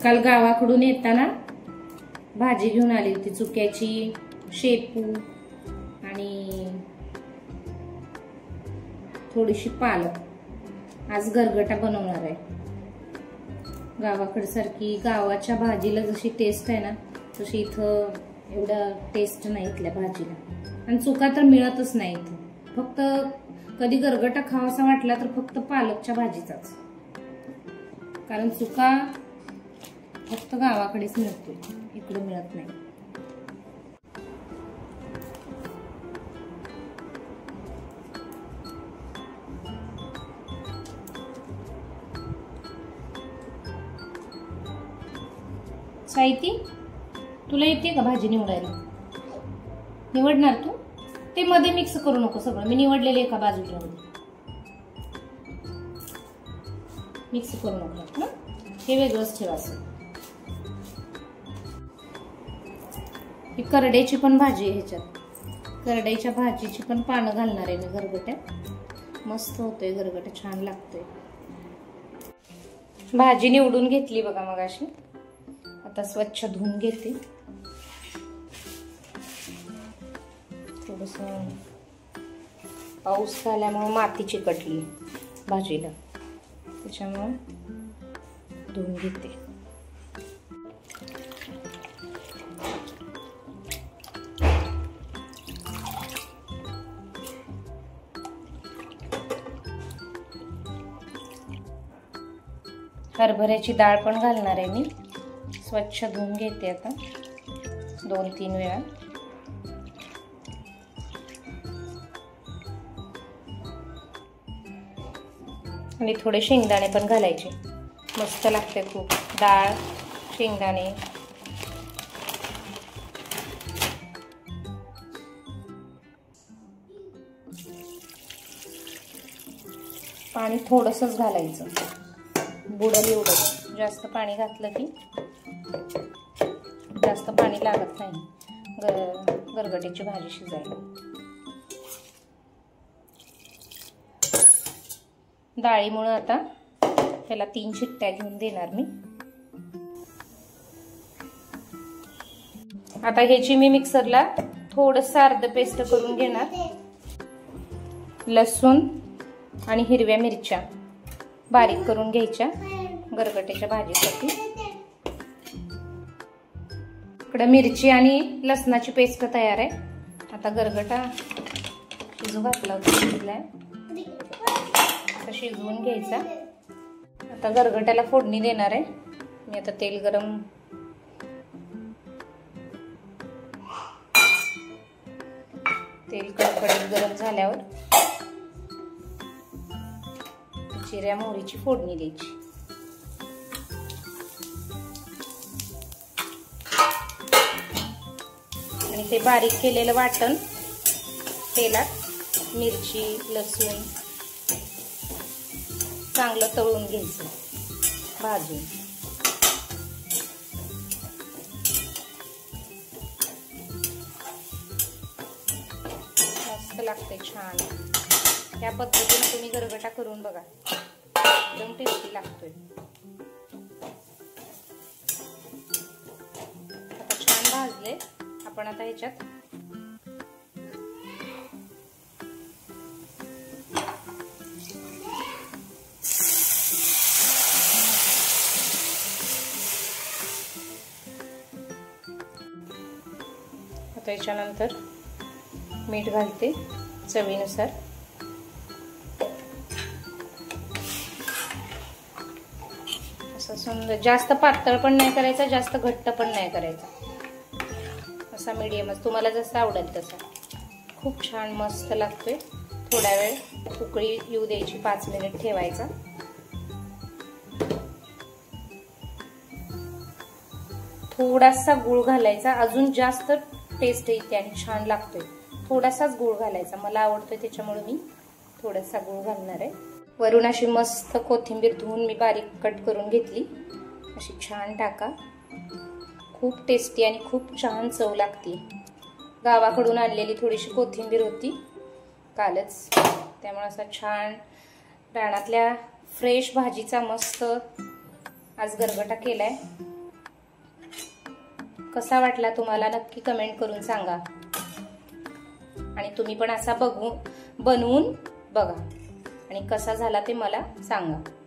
काल गावाकडून येताना भाजी घेऊन आली होती, चुक्याची, शेपू आणि थोडीशी पालक. आज गरगटा बनवणार आहे. गावाकडे सारखी गावाच्या भाजीला जशी टेस्ट आहे ना तशी इथं एवढा टेस्ट नाही इथल्या भाजीला. आणि चुका तर मिळतच नाही इथं. फक्त कधी गरगटा खावासा वाटला तर फक्त पालकच्या भाजीचाच, कारण चुका फक्त गावाकडेच मिळतो, इकडे मिळत नाही. साहिती तुला येते का भाजी निवडायला? निवडणार तू? ते मध्ये मिक्स करू नको सगळं. मी निवडलेले एका बाजूला मिक्स करू नको ना, हे वेगळंच ठेवायचं. ही करड्याची पण भाजी आहे. ह्याच्यात करड्याच्या भाजीची पण पानं घालणार आहे मी गरगट्यात. मस्त होतोय गरगटा, छान लागतोय. भाजी निवडून घेतली बघा मगाशी. आता स्वच्छ धुवून घेते. थोडस पाऊस झाल्यामुळे माती चिकटली भाजीला, त्याच्यामुळे धुवून घेते. हरभऱ्याची डाळ पण घालणार आहे मी. स्वच्छ धुवून घेते आता 2-3 वेळा. आणि थोडे शेंगदाणे पण घालायचे, मस्त लागते खूप. डाळ, शेंगदाणे, पाणी थोडंसंच घालायचं, बुडल एवढं. जास्त पाणी घातलं की जास्त पाणी लागत नाही गरगट्याची भाजी शिजायला. डाळीमुळे आता त्याला 3 शिट्ट्या घेऊन देणार मी. आता ह्याची मी मिक्सरला थोडंसं अर्ध पेस्ट करून घेणार. लसूण आणि हिरव्या मिरच्या बारीक करून घ्यायच्या गरगट्याच्या भाजीसाठी. इकडे मिरची आणि लसणाची पेस्ट तयार आहे. आता गरगटा शिजू घातला होता, शिजवून घ्यायचा. आता गरगट्याला फोडणी देणार आहे मी. आता तेल गरम, तेल कडकडीत गरम झाल्यावर जिऱ्या मोहरीची फोडणी द्यायची. आणि ते बारीक केलेलं वाटण तेलात मिरची, लसूण चांगलं तळून घ्यायचं, भाजून. मस्त लागते, छान. या पद्धतीने तुम्ही गरगटा करून बघा, एकदम टेस्टी लागतोय. आता छान भाजले. आपण आता ह्याच्यात त्याच्यानंतर मीठ घालते चवीनुसार. असं सुंदर, जास्त पातळ पण नाही करायचा, जास्त घट्ट पण नाही करायचा, असा मीडियमच, तुम्हाला जसं आवडेल तसा. खूप छान मस्त लागतोय. थोडा वेळ उकळी येऊ द्यायची, 5 मिनिट ठेवायचा. थोडासा गूळ घालायचा, अजून जास्त टेस्ट येते आणि छान लागतोय. थोडासाच गूळ घालायचा, मला आवडतोय त्याच्यामुळे मी थोडासा गूळ घालणार आहे. वरून अशी मस्त कोथिंबीर धुवून मी बारीक कट करून घेतली, अशी छान टाका. खूप टेस्टी आणि खूप छान चव लागते. गावाकडून आणलेली थोडीशी कोथिंबीर होती कालच, त्यामुळे असा छान रानातल्या फ्रेश भाजीचा मस्त आज गरगटा केलाय. कसा वाटला तुम्हाला नक्की कमेंट करून सांगा आणि तुम्ही पण असा बनवून बघा आणि कसा झाला ते मला सांगा।